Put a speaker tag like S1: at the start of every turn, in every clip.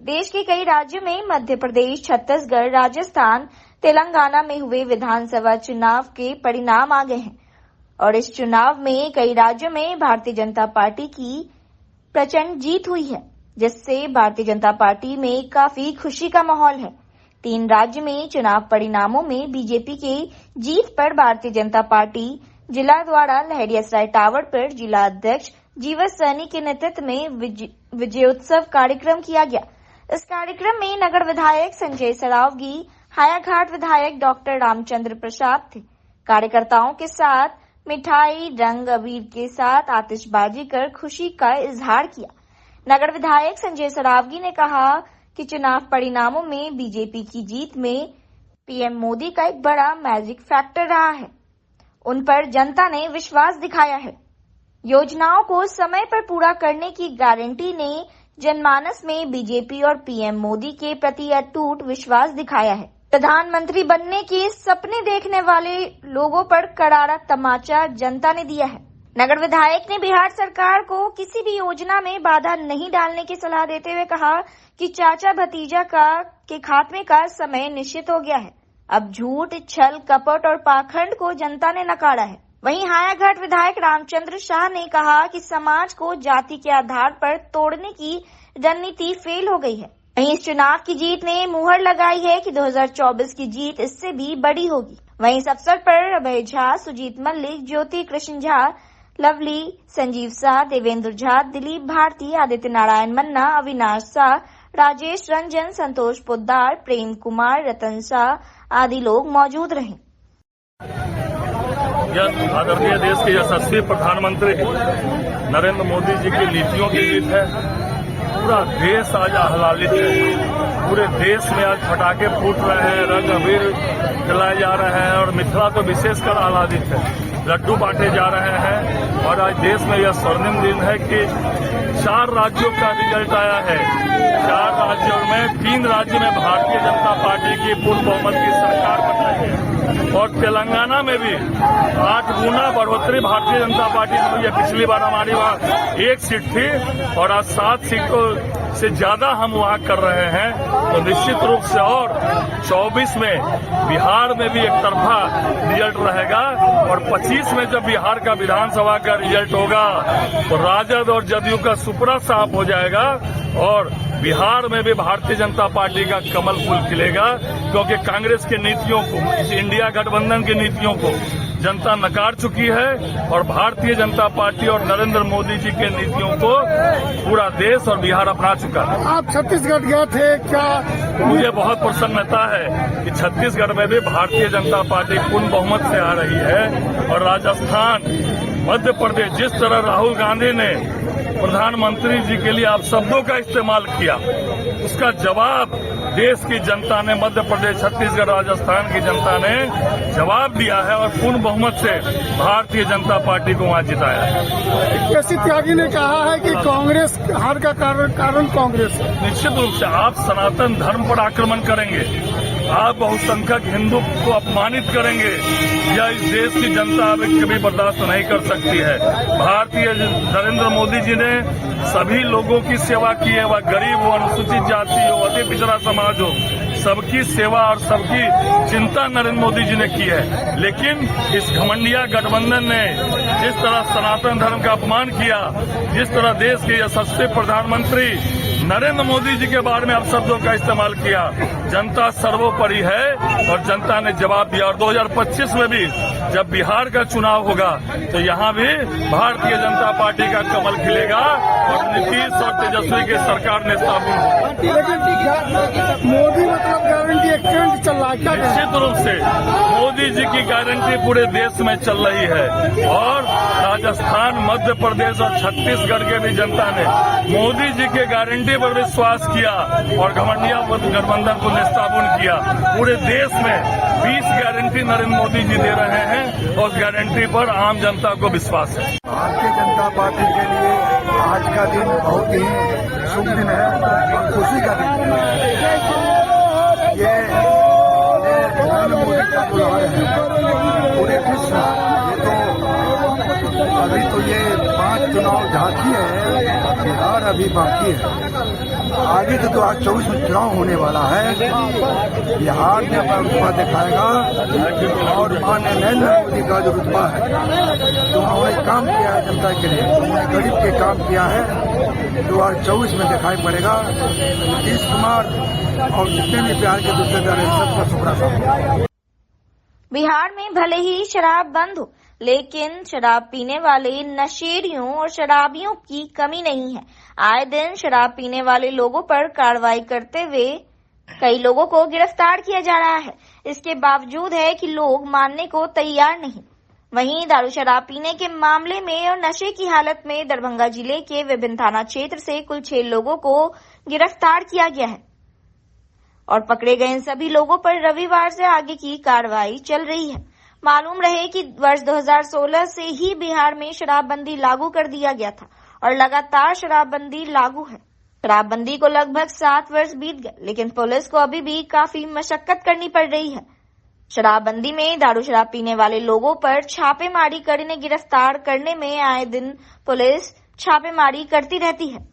S1: देश के कई राज्यों में मध्य प्रदेश, छत्तीसगढ़, राजस्थान, तेलंगाना में हुए विधानसभा चुनाव के परिणाम आ गए हैं और इस चुनाव में कई राज्यों में भारतीय जनता पार्टी की प्रचंड जीत हुई है, जिससे भारतीय जनता पार्टी में काफी खुशी का माहौल है। 3 राज्य में चुनाव परिणामों में बीजेपी के जीत पर भारतीय जनता पार्टी जिला द्वारा लहरियासराय टावर पर जिला अध्यक्ष जीवन सैनी के नेतृत्व में विजयोत्सव कार्यक्रम किया गया। इस कार्यक्रम में नगर विधायक संजय सरावगी, हायाघाट विधायक डॉक्टर रामचंद्र प्रसाद थे। कार्यकर्ताओं के साथ मिठाई, रंग अबीर के साथ आतिशबाजी कर खुशी का इजहार किया। नगर विधायक संजय सरावगी ने कहा कि चुनाव परिणामों में बीजेपी की जीत में पीएम मोदी का एक बड़ा मैजिक फैक्टर रहा है। उन पर जनता ने विश्वास दिखाया है। योजनाओं को समय पर पूरा करने की गारंटी ने जनमानस में बीजेपी और पीएम मोदी के प्रति अटूट विश्वास दिखाया है। प्रधानमंत्री बनने के सपने देखने वाले लोगों पर करारा तमाचा जनता ने दिया है। नगर विधायक ने बिहार सरकार को किसी भी योजना में बाधा नहीं डालने की सलाह देते हुए कहा कि चाचा भतीजा के खात्मे का समय निश्चित हो गया है। अब झूठ, छल, कपट और पाखंड को जनता ने नकारा है। वहीं हायाघाट विधायक रामचंद्र शाह ने कहा कि समाज को जाति के आधार पर तोड़ने की रणनीति फेल हो गई है। वहीं इस चुनाव की जीत ने मुहर लगाई है कि 2024 की जीत इससे भी बड़ी होगी। वहीं इस अवसर पर अभय झा, सुजीत मल्लिक, ज्योति कृष्ण झा, लवली, संजीव शाह, देवेंद्र झा, दिलीप भारती, आदित्य नारायण मन्ना, अविनाश शाह, राजेश रंजन, संतोष पोद्दार, प्रेम कुमार, रतन शाह आदि लोग मौजूद रहे।
S2: यह आदरणीय देश के यशस्वी प्रधानमंत्री नरेंद्र मोदी जी की नीतियों की जीत है। पूरा देश आज आह्लादित है। पूरे देश में आज पटाखे फूट रहे हैं, रंग अबीर खिलाए जा रहे हैं और मिथिला तो विशेषकर आह्लादित है। लड्डू बांटे जा रहे हैं और आज देश में यह स्वर्णिम दिन है कि 4 राज्यों का रिजल्ट आया है। 4 राज्यों में 3 राज्यों में भारतीय जनता पार्टी की पूर्ण बहुमत की सरकार बनाई है और तेलंगाना में भी 8 गुना बढ़ोतरी भारतीय जनता पार्टी ने हुई है। पिछली बार हमारी वहां 1 सीट थी और आज 7 सीटों से ज्यादा हम वहां कर रहे हैं। तो निश्चित रूप से और 24 में बिहार में भी एक तरफा रिजल्ट रहेगा और 25 में जब बिहार का विधानसभा का रिजल्ट होगा तो राजद और जदयू का सुपड़ा साफ हो जाएगा और बिहार में भी भारतीय जनता पार्टी का कमल फूल खिलेगा, क्योंकि कांग्रेस की नीतियों को, इस इंडिया गठबंधन की नीतियों को जनता नकार चुकी है और भारतीय जनता पार्टी और नरेंद्र मोदी जी के नीतियों को पूरा देश और बिहार अपना चुका है।
S3: आप छत्तीसगढ़ गए थे क्या?
S2: मुझे बहुत प्रसन्नता है कि छत्तीसगढ़ में भी भारतीय जनता पार्टी पूर्ण बहुमत से आ रही है और राजस्थान, मध्य प्रदेश, जिस तरह राहुल गांधी ने प्रधानमंत्री जी के लिए आप शब्दों का इस्तेमाल किया, उसका जवाब देश की जनता ने, मध्य प्रदेश, छत्तीसगढ़, राजस्थान की जनता ने जवाब दिया है और पूर्ण बहुमत से भारतीय जनता पार्टी को वहां जिताया है।
S3: केसी त्यागी ने कहा है कि कांग्रेस हार का कारण कांग्रेस है।
S2: निश्चित रूप से आप सनातन धर्म पर आक्रमण करेंगे, आप बहुसंख्यक हिंदू को अपमानित करेंगे, यह इस देश की जनता कभी बर्दाश्त नहीं कर सकती है। भारतीय नरेंद्र मोदी जी ने सभी लोगों की सेवा की है, वह गरीब हो, अनुसूचित जाति हो, अति पिछड़ा समाज हो, सबकी सेवा और सबकी चिंता नरेंद्र मोदी जी ने की है। लेकिन इस घमंडिया गठबंधन ने जिस तरह सनातन धर्म का अपमान किया, जिस तरह देश के यशस्वी प्रधानमंत्री नरेंद्र मोदी जी के बारे में अपशब्दों का इस्तेमाल किया, जनता सर्वोपरि है और जनता ने जवाब दिया। और 2025 में भी जब बिहार का चुनाव होगा तो यहाँ भी भारतीय जनता पार्टी का कमल खिलेगा और नीतीश और तेजस्वी की सरकार ने स्थापित होगा।
S3: मोदी मतलब गारंटी एक्सटेंड चल रहा है।
S2: निश्चित रूप से मोदी जी की गारंटी पूरे देश में चल रही है और राजस्थान, मध्य प्रदेश और छत्तीसगढ़ के भी जनता ने मोदी जी के गारंटी पर विश्वास किया और घमंडिया गठबंधन को निस्ताबून किया। पूरे देश में 20 गारंटी नरेंद्र मोदी जी दे रहे हैं और उस गारंटी पर आम जनता को विश्वास है।
S4: भारतीय जनता पार्टी के लिए आज का दिन बहुत ही शुभ दिन है और खुशी का दिन है। ये नरेंद्र मोदी का त्योहार है पूरे विश्व में। अभी तो ये 5 चुनाव झांकी है। बिहार बिहार अभी बाकी है। आगे तो 2024 में चुनाव होने वाला है। बिहार में अपना रुतबा दिखाएगा और माननीय नरेंद्र मोदी का जो रुतबा है, तो उन्होंने काम किया है जनता के लिए, उन्होंने गरीब के काम किया है, 2024 में दिखाई पड़ेगा। नीतीश कुमार और जितने भी बिहार के दूसरे दल हैं सबका सुपड़ा साफ।
S1: बिहार में भले ही शराब बंद हो, लेकिन शराब पीने वाले नशेड़ियों और शराबियों की कमी नहीं है। आए दिन शराब पीने वाले लोगों पर कार्रवाई करते हुए कई लोगों को गिरफ्तार किया जा रहा है। इसके बावजूद है कि लोग मानने को तैयार नहीं। वहीं दारू शराब पीने के मामले में और नशे की हालत में दरभंगा जिले के विभिन्न थाना क्षेत्र से कुल 6 लोगों को गिरफ्तार किया गया है और पकड़े गए इन सभी लोगों पर रविवार से आगे की कार्रवाई चल रही है। मालूम रहे कि वर्ष 2016 से ही बिहार में शराबबंदी लागू कर दिया गया था और लगातार शराबबंदी लागू है। शराबबंदी को लगभग 7 वर्ष बीत गए, लेकिन पुलिस को अभी भी काफी मशक्कत करनी पड़ रही है। शराबबंदी में दारू शराब पीने वाले लोगों पर छापेमारी करने, गिरफ्तार करने में आए दिन पुलिस छापेमारी करती रहती है।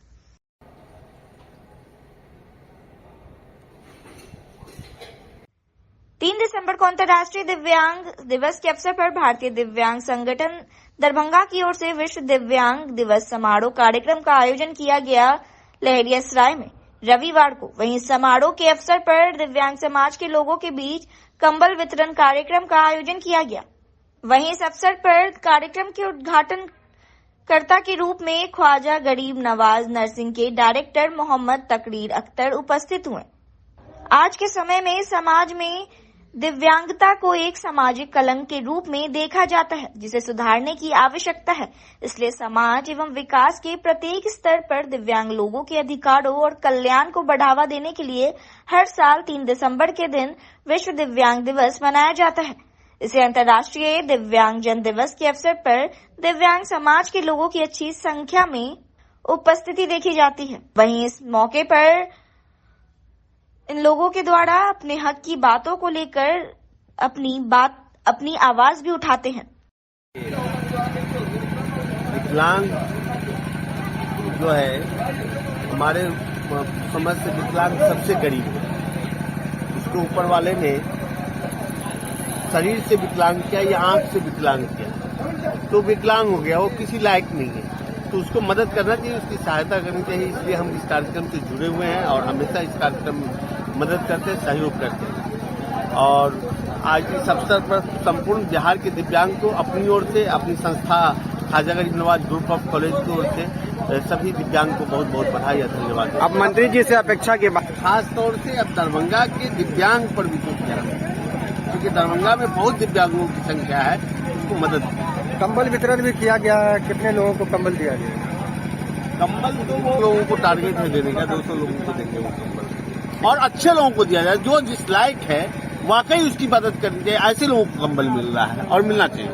S1: 3 दिसंबर को अंतर्राष्ट्रीय दिव्यांग दिवस के अवसर पर भारतीय दिव्यांग संगठन दरभंगा की ओर से विश्व दिव्यांग दिवस समारोह कार्यक्रम का आयोजन किया गया लहरियासराय में रविवार को। वहीं समारोह के अवसर पर दिव्यांग समाज के लोगों के बीच कंबल वितरण कार्यक्रम का आयोजन किया गया। वहीं इस अवसर पर कार्यक्रम के उद्घाटनकर्ता के रूप में ख्वाजा गरीब नवाज नर्सिंग के डायरेक्टर मोहम्मद तकरीर अख्तर उपस्थित हुए। आज के समय में समाज में दिव्यांगता को एक सामाजिक कलंक के रूप में देखा जाता है, जिसे सुधारने की आवश्यकता है। इसलिए समाज एवं विकास के प्रत्येक स्तर पर दिव्यांग लोगों के अधिकारों और कल्याण को बढ़ावा देने के लिए हर साल 3 दिसंबर के दिन विश्व दिव्यांग दिवस मनाया जाता है। इसे अंतर्राष्ट्रीय दिव्यांगजन दिवस के अवसर पर दिव्यांग समाज के लोगों की अच्छी संख्या में उपस्थिति देखी जाती है। वहीं इस मौके पर इन लोगों के द्वारा अपने हक की बातों को लेकर अपनी आवाज भी उठाते हैं।
S5: विकलांग जो है हमारे समझ से विकलांग सबसे गरीब है। उसको ऊपर वाले ने शरीर से विकलांग किया या आंख से विकलांग किया, तो विकलांग हो गया, वो किसी लायक नहीं है। तो उसको मदद करना चाहिए, उसकी सहायता करनी चाहिए। इसलिए हम इस कार्यक्रम से जुड़े हुए हैं और हमेशा इस कार्यक्रम में मदद करते हैं, सहयोग करते हैं। और आज इस अवसर पर संपूर्ण बिहार के दिव्यांग को अपनी ओर से, अपनी संस्था ख्वाजा गरीब नवाज ग्रुप ऑफ कॉलेज की ओर से सभी दिव्यांग को बहुत बहुत बधाई और धन्यवाद।
S6: अब मंत्री जी से अपेक्षा के बाद
S5: खास तौर से अब दरभंगा के दिव्यांग पर भी जोर दिया है, क्योंकि दरभंगा में बहुत दिव्यांगों की संख्या है, उसको मदद।
S6: कंबल वितरण भी किया गया है, कितने लोगों को कंबल दिया गया?
S5: कंबल 200 लोगों को टारगेट है देने का, 200 लोगों को देंगे वो कंबल, और अच्छे लोगों को दिया जाए, जो जिस लायक है वाकई उसकी मदद करनी चाहिए। ऐसे लोगों को कंबल मिल रहा है और मिलना चाहिए।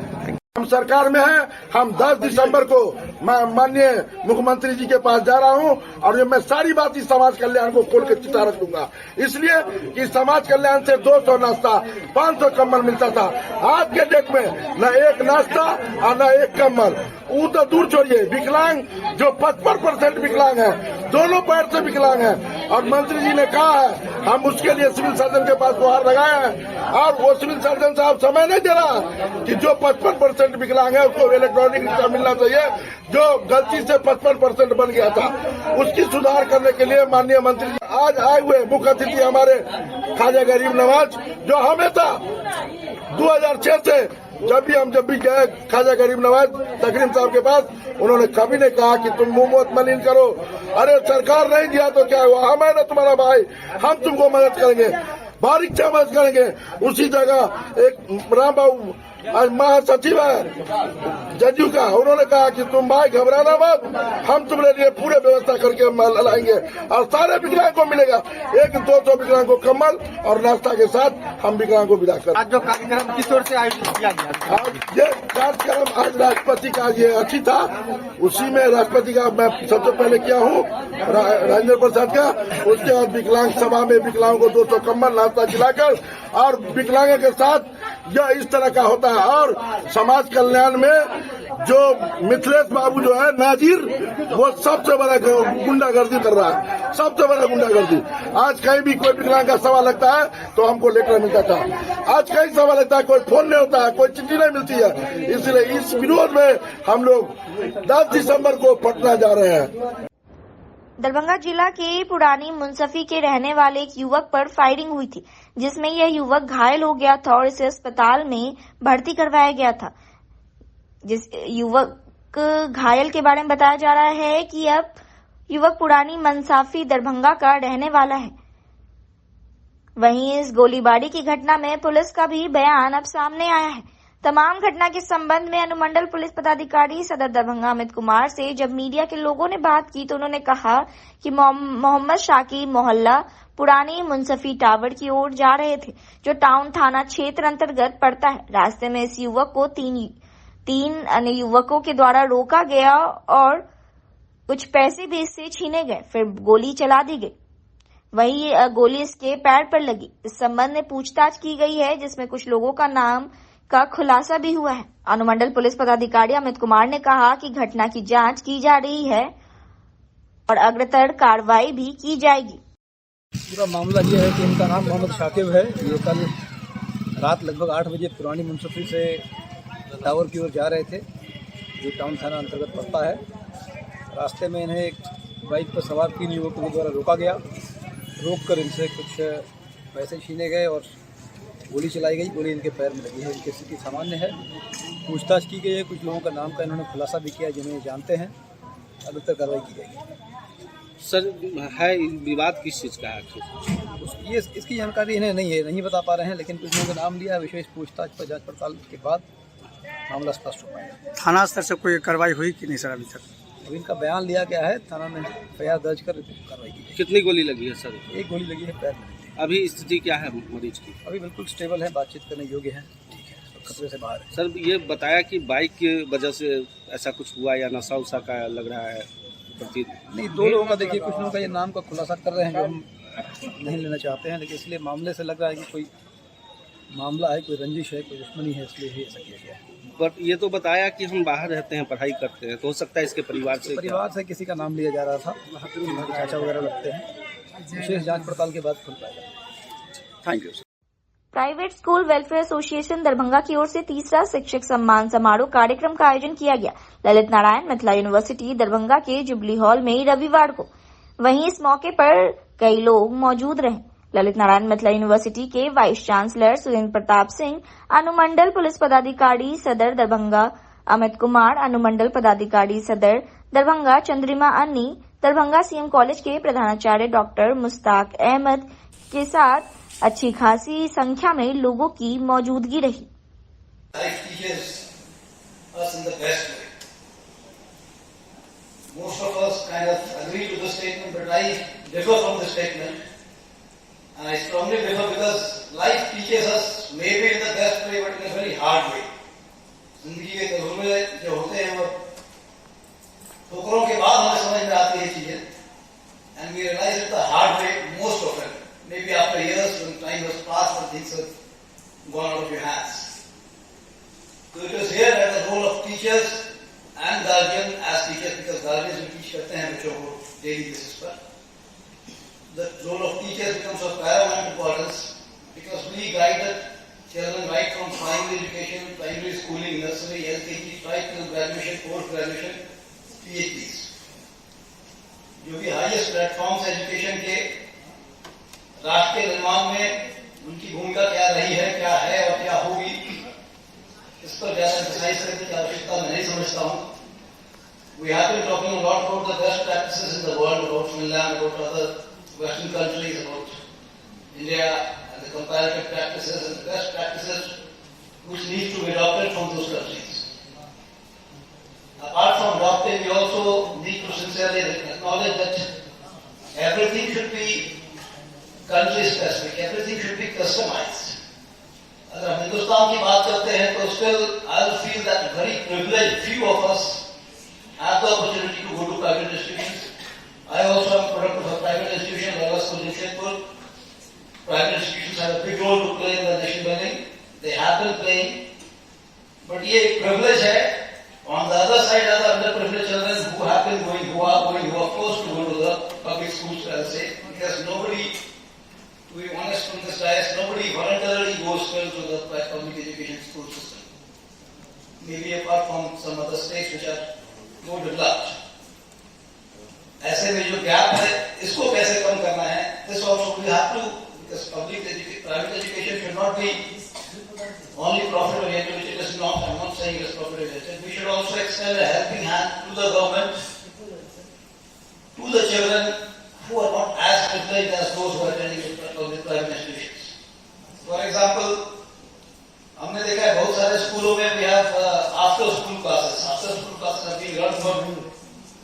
S3: हम सरकार में हैं। हम 10 दिसंबर को मैं माननीय मुख्यमंत्री जी के पास जा रहा हूं और मैं सारी बात इस समाज कल्याण को खोल के चिता रख दूंगा, इसलिए कि समाज कल्याण से 200 नाश्ता 500 कम्बल मिलता था। आज के डेट में न एक नाश्ता और न एक कम्बल। वो तो दूर छोड़िए, विकलांग जो 55% विकलांग है, दोनों पैर से विकलांग है, और मंत्री जी ने कहा है हम उसके लिए सिविल सर्जन के पास गुहार लगाए हैं, और वो सिविल सर्जन साहब समय नहीं दे रहा कि जो 55% विकलांग है उसको इलेक्ट्रॉनिक रिक्शा मिलना चाहिए, जो गलती से 55% बन गया था, उसकी सुधार करने के लिए माननीय मंत्री जी आज आए हुए मुख्य अतिथि हमारे ख्वाजा गरीब नवाज, जो हमेशा 2006 से जब भी गए ख्वाजा गरीब नवाज तकरीम साहब के पास, उन्होंने कभी नहीं कहा कि तुम मुंह मत मलिन करो, अरे सरकार नहीं दिया तो क्या हुआ, हम है ना तुम्हारा भाई, हम तुमको मदद करेंगे, बारीक से मदद करेंगे। उसी जगह एक राम बाबू महासचिव है जदयू का, उन्होंने कहा कि तुम भाई घबराना मत, हम तुम्हारे लिए पूरे व्यवस्था करके लाएंगे और सारे विकलांग को मिलेगा। 100-200 विकलांग को कम्बल और नाश्ता के साथ हम विकलांग को विदा कर।
S6: आज जो कार्यक्रम किस ओर से आयोजित किया गया?
S3: ये कार्यक्रम आज राष्ट्रपति का ये अच्छी था, उसी में राष्ट्रपति का मैं सबसे पहले किया हूँ राजेंद्र प्रसाद का। उसके बाद विकलांग सभा में विकलांग को 200 कम्बल नाश्ता खिलाकर और विकलांग के साथ यह इस तरह का होता है। और समाज कल्याण में जो मिथिलेश बाबू जो है नाजिर, वो सबसे बड़ा गुंडागर्दी कर रहा है, सबसे बड़ा गुंडागर्दी। आज कहीं भी कोई विकलांग का सवाल लगता है तो हमको लेटर मिलता था, आज कहीं सवाल लगता है कोई फोन नहीं होता है, कोई चिट्ठी नहीं मिलती है। इसलिए इस विरोध में हम लोग 10 दिसंबर को पटना जा रहे हैं।
S1: दरभंगा जिला के पुरानी मुंसफी के रहने वाले एक युवक पर फायरिंग हुई थी, जिसमें यह युवक घायल हो गया था और इसे अस्पताल में भर्ती करवाया गया था। जिस युवक घायल के बारे में बताया जा रहा है कि अब युवक पुरानी मुंसफी दरभंगा का रहने वाला है। वहीं इस गोलीबारी की घटना में पुलिस का भी बयान अब सामने आया है। तमाम घटना के संबंध में अनुमंडल पुलिस पदाधिकारी सदर दरभंगा अमित कुमार से जब मीडिया के लोगों ने बात की तो उन्होंने कहा कि मोहम्मद शाकिर मोहल्ला पुरानी मुंसफी टावर की ओर जा रहे थे, जो टाउन थाना क्षेत्र अंतर्गत पड़ता है। रास्ते में इस युवक को तीन अन्य युवकों के द्वारा रोका गया और कुछ पैसे भी इससे छीने गए, फिर गोली चला दी गई। वही गोली इसके पैर पर लगी। इस संबंध में पूछताछ की गई है, जिसमें कुछ लोगों का नाम का खुलासा भी हुआ है। अनुमंडल पुलिस पदाधिकारी अमित कुमार ने कहा कि घटना की जांच की जा रही है और अग्रतर कार्रवाई भी की जाएगी।
S6: पूरा मामला ये है कि इनका नाम मोहम्मद शाकिब है। ये कल रात लगभग 8 बजे पुरानी मुंसफी से टावर की ओर जा रहे थे, जो टाउन थाना अंतर्गत पड़ता है। रास्ते में इन्हें एक बाइक पर सवार 3 युवकों के द्वारा रोका गया। रोककर इनसे कुछ पैसे छीने गए और गोली चलाई गई। गोली इनके पैर में लगी है। इनकी स्थिति सामान्य है। पूछताछ की गई है। कुछ लोगों का नाम का इन्होंने खुलासा भी किया जिन्हें जानते हैं। अभी तक कार्रवाई की जाएगी।
S5: सर है विवाद किस चीज़ का है?
S6: ये इसकी जानकारी इन्हें नहीं बता पा रहे हैं, लेकिन कुछ लोगों का नाम लिया। विशेष पूछताछ पर जांच पड़ताल के बाद मामला स्पष्ट हो पाएगा।
S7: थाना स्तर से कोई कार्रवाई हुई कि नहीं सर अभी तक?
S6: अभी इनका बयान लिया गया है, थाना में एफआईआर दर्ज कर कार्रवाई की जाएगी।
S5: कितनी गोली लगी है सर?
S6: एक गोली लगी है पैर में।
S5: अभी स्थिति क्या है मरीज की?
S6: अभी बिल्कुल स्टेबल है, बातचीत करने योग्य है, ठीक है, खतरे से बाहर है।
S5: सर ये बताया कि बाइक की वजह से ऐसा कुछ हुआ या नशा उशा का लग रहा है प्रतीत?
S6: नहीं, 2 लोगों का देखिए, कुछ लोगों का ये नाम का खुलासा कर रहे हैं जो हम नहीं लेना चाहते हैं, लेकिन इसलिए मामले से लग रहा है कि कोई मामला है, कोई रंजिश है, कोई दुश्मनी है, इसलिए ही ऐसा किया गया है।
S5: बट ये तो बताया कि हम बाहर रहते हैं, पढ़ाई करते हैं, तो हो सकता है इसके परिवार से
S6: किसी का नाम लिया जा रहा था, चाचा वगैरह लगते हैं। विशेष जांच पड़ताल के बाद खुल पाएगा।
S7: Thank you.
S1: Private school welfare association Darbhanga की ओर से तीसरा शिक्षक सम्मान समारोह कार्यक्रम का आयोजन किया गया ललित नारायण मिथिला यूनिवर्सिटी दरभंगा के जुबली हॉल में रविवार को। वहीं इस मौके पर कई लोग मौजूद रहे। ललित नारायण मिथिला यूनिवर्सिटी के वाइस चांसलर सुरेंद्र प्रताप सिंह, अनुमंडल पुलिस पदाधिकारी सदर दरभंगा अमित कुमार, अनुमंडल पदाधिकारी सदर दरभंगा चंद्रिमा अन्नी, दरभंगा सीएम कॉलेज के प्रधानाचार्य डॉक्टर मुश्ताक अहमद के साथ अच्छी खासी संख्या में लोगों की मौजूदगी रही।
S8: Most of us kind of agree to the statement, but I differ from the statement. And I strongly differ because life teaches us maybe in the best way, but in a very hard way. जिंदगी के तजुर्बे जो होते हैं वो ठोकरों के बाद हमें समझ में आती है चीजें, and we realize it the hard way most often. Maybe after years when time has passed and things have gone out of your hands. So it is here that the role of teachers and guardian as teachers, because guardians will teach करते हैं बच्चों को daily basis पर. The role of teachers becomes of paramount importance because we guide the children right from primary education, primary schooling, nursery, LKG, right till graduation, post-graduation, PhDs. जो कि highest platforms education के राष्ट्र के निर्माण में उनकी भूमिका क्या रही है, क्या है और क्या होगी, इस पर ज्यादा एम्फसाइज करने की आवश्यकता मैं नहीं समझता हूं। We have been talking a lot about the best practices in the world, about Finland, about other Western countries, about India and the comparative practices and the best practices which need to be adopted from those countries. Apart from adopting, we also need to sincerely acknowledge that everything should be country specific, everything should be customized. अगर हम हिंदुस्तान की बात करते हैं तो still I feel that very privileged few of us have the opportunity to go to private institutions. I also am a product of a private institution, Lala School in Shepur. Private institutions have a big role to play in the nation building. they have been playing. But ये एक privilege है. On the other side are the underprivileged children who have been going, who are forced to go to the public schools, I'll say, because nobody, to be honest from this dais, nobody voluntarily goes to the public education school system. Maybe apart from some other states which are more developed. ऐसे में जो gap है, इसको कैसे कम करना है? This also we have to, because private education should not be only profit oriented, which it is not. I'm not saying it is profit oriented. We should also extend a helping hand to the government, to the children who are not as privileged as those who are attending private institutions. For example, हमने देखा है बहुत सारे स्कूलों में we have after school classes. After school classes are being run for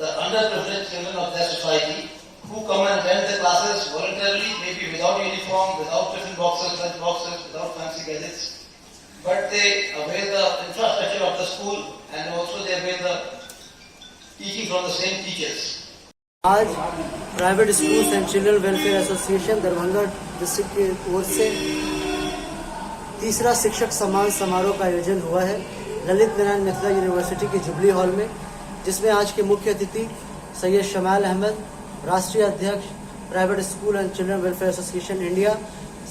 S8: the underprivileged children of their society who come and attend the classes voluntarily, maybe without uniform, without tiffin boxes, lunch boxes, without fancy gadgets. But they avail the infrastructure of the school and also they avail the teaching from the same teachers.
S9: आज private schools and children welfare association Darbhanga district की ओर से तीसरा शिक्षक सम्मान समारोह का आयोजन हुआ है ललित नारायण मिथिला यूनिवर्सिटी के जुबली हॉल में, जिसमें आज के मुख्य अतिथि सैयद शमाल अहमद, राष्ट्रीय अध्यक्ष private school and children welfare association India,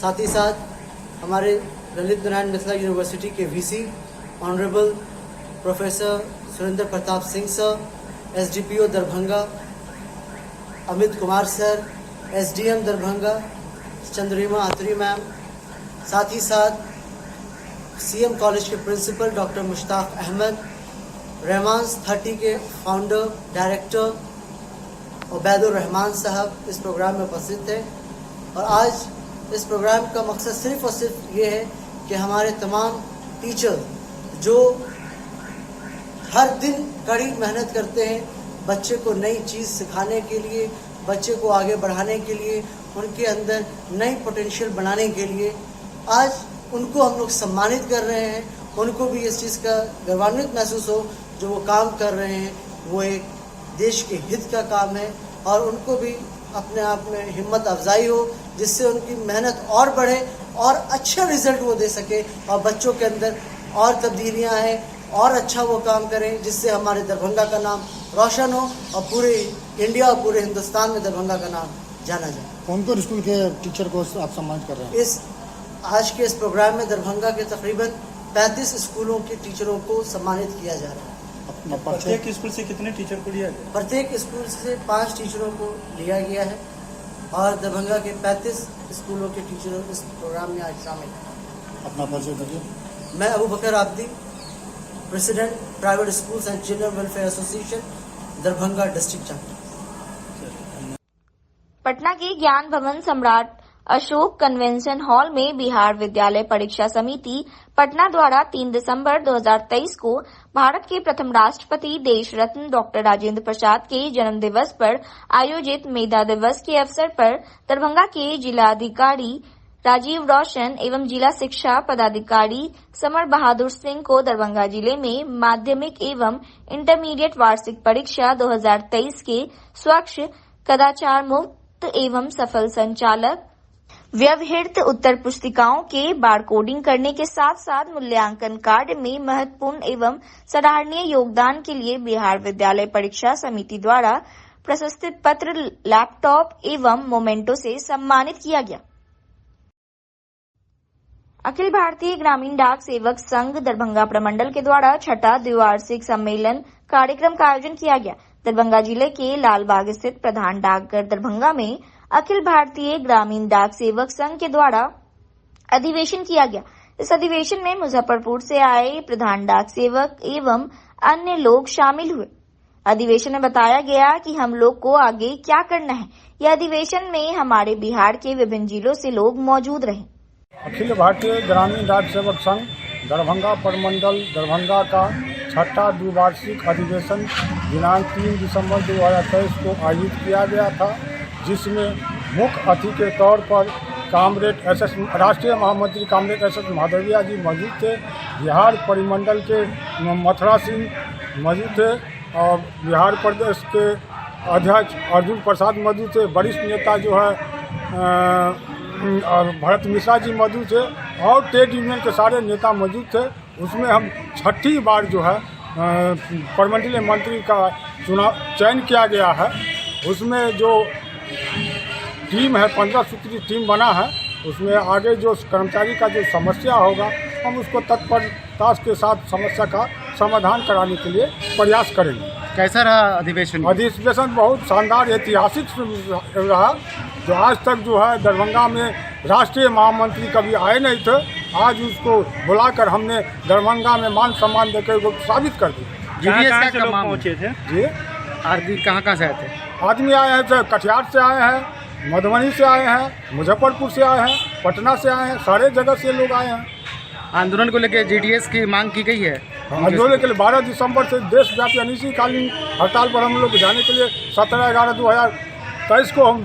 S9: साथ ही साथ हमारे ललित नारायण मिथिला यूनिवर्सिटी के VC honourable professor Surendra Pratap Singh sir, SDPO Darbhanga Amit Kumar sir, SDM Darbhanga Chandrima Atri ma'am, साथ ही साथ सीएम कॉलेज के प्रिंसिपल डॉक्टर मुश्ताक अहमद, रहमान्स 30 के फाउंडर डायरेक्टर उबैदुर रहमान साहब इस प्रोग्राम में उपस्थित थे। और आज इस प्रोग्राम का मकसद सिर्फ और सिर्फ ये है कि हमारे तमाम टीचर जो हर दिन कड़ी मेहनत करते हैं बच्चे को नई चीज़ सिखाने के लिए, बच्चे को आगे बढ़ाने के लिए, उनके अंदर नई पोटेंशियल बनाने के लिए, आज उनको हम लोग सम्मानित कर रहे हैं। उनको भी इस चीज़ का गौरवान्वित महसूस हो जो वो काम कर रहे हैं, वो एक देश के हित का काम है और उनको भी अपने आप में हिम्मत अफजाई हो जिससे उनकी मेहनत और बढ़े और अच्छा रिजल्ट वो दे सके और बच्चों के अंदर और तब्दीलियाँ आएँ और अच्छा वो काम करें जिससे हमारे दरभंगा का नाम रोशन हो और पूरे इंडिया और पूरे हिंदुस्तान में दरभंगा का नाम जाना जाए।
S4: कौन कौन स्कूल के टीचर को आप सम्मानित कर रहे हैं?
S9: आज के इस प्रोग्राम में दरभंगा के तकरीबन 35 स्कूलों के टीचरों को सम्मानित किया जा रहा है।
S7: प्रत्येक स्कूल से कितने टीचर को लिया गया?
S9: प्रत्येक स्कूल से 5 टीचरों को लिया गया है और दरभंगा के 35 स्कूलों के टीचरों इस प्रोग्राम में आज शामिल हैं।
S4: अपना परिचय दीजिए।
S9: मैं Abu Bakar Abdi, president private schools and children welfare association Darbhanga district chapter.
S1: Patna के ज्ञान भवन सम्राट अशोक कन्वेंशन हॉल में बिहार विद्यालय परीक्षा समिति पटना द्वारा 3 दिसंबर 2023 को भारत के प्रथम राष्ट्रपति देश रत्न डॉक्टर राजेंद्र प्रसाद के जन्म दिवस पर आयोजित मेधा दिवस के अवसर पर दरभंगा के जिलाधिकारी राजीव रोशन एवं जिला शिक्षा पदाधिकारी समर बहादुर सिंह को दरभंगा जिले में माध्यमिक एवं इंटरमीडिएट वार्षिक परीक्षा 2023 के स्वच्छ, कदाचार मुक्त एवं सफल संचालक, व्यवहित उत्तर पुस्तिकाओं के बारकोडिंग करने के साथ साथ मूल्यांकन कार्य में महत्वपूर्ण एवं सराहनीय योगदान के लिए बिहार विद्यालय परीक्षा समिति द्वारा प्रशस्ति पत्र, लैपटॉप एवं मोमेंटो से सम्मानित किया गया। अखिल भारतीय ग्रामीण डाक सेवक संघ दरभंगा प्रमंडल के द्वारा छठा द्विवार्षिक सम्मेलन कार्यक्रम का आयोजन किया गया। दरभंगा जिले के लालबाग स्थित प्रधान डाकघर दरभंगा में अखिल भारतीय ग्रामीण डाक सेवक संघ के द्वारा अधिवेशन किया गया। इस अधिवेशन में मुजफ्फरपुर से आए प्रधान डाक सेवक एवं अन्य लोग शामिल हुए। अधिवेशन में बताया गया कि हम लोग को आगे क्या करना है। यह अधिवेशन में हमारे बिहार के विभिन्न जिलों से लोग मौजूद रहे।
S10: अखिल भारतीय ग्रामीण डाक सेवक संघ दरभंगा प्रमंडल दरभंगा का छठा द्विवार्षिक अधिवेशन दिनांक 3 दिसंबर 2023 को आयोजित किया गया था, जिसमें मुख्य अतिथि के तौर पर कामरेड एसएस राष्ट्रीय महामंत्री कामरेड एसएस महादेविया जी मौजूद थे, बिहार परिमंडल के मथुरा सिंह मौजूद थे और बिहार प्रदेश के अध्यक्ष अर्जुन प्रसाद मौजूद थे, वरिष्ठ नेता जो है भरत मिश्रा जी मौजूद थे और ट्रेड यूनियन के सारे नेता मौजूद थे। उसमें हम छठी बार जो है प्रमंडलीय मंत्री का चयन किया गया है। उसमें जो टीम है 15 सूत्री टीम बना है, उसमें आगे जो कर्मचारी का जो समस्या होगा हम उसको तत्परता के साथ समस्या का समाधान कराने के लिए प्रयास करेंगे।
S7: कैसा रहा अधिवेशन?
S10: अधिवेशन बहुत शानदार ऐतिहासिक रहा। जो आज तक जो है दरभंगा में राष्ट्रीय महामंत्री कभी आए नहीं थे, आज उसको बुलाकर हमने दरभंगा में मान सम्मान देकर उसको साबित कर दिया।
S7: जीडीएस का लोग पहुंचे थे
S10: जी,
S7: आदमी कहाँ से आए थे?
S10: आदमी आए हैं तो कटिहार से आए हैं, मधुबनी से आए हैं, मुजफ्फरपुर से आए हैं, पटना से आए हैं, सारे जगह से लोग आए हैं।
S7: आंदोलन को लेकर जीडीएस की मांग की गई है।
S10: आंदोलन के लिए 12 दिसंबर से देशव्यापी अनिश्चितकालीन हड़ताल पर हम लोग जाने के लिए 17/11/2023 को हम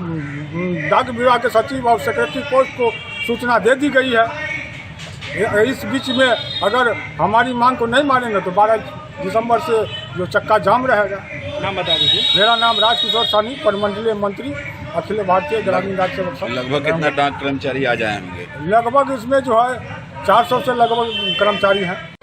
S10: डाक विभाग के सचिव और सेक्रेटरी पोस्ट को सूचना दे दी गई है। इस बीच में अगर हमारी मांग को नहीं मानेंगे तो 12 दिसंबर से जो चक्का जाम रहेगा।
S7: नाम बता दीजिए।
S10: मेरा नाम राजकिशोर साहनी, प्रमंडलीय मंत्री, अखिल भारतीय ग्रामीण डाक सेवक संघ।
S11: लगभग कितना डाक कर्मचारी आ जाएंगे?
S10: लगभग इसमें जो है 400 से लगभग कर्मचारी हैं।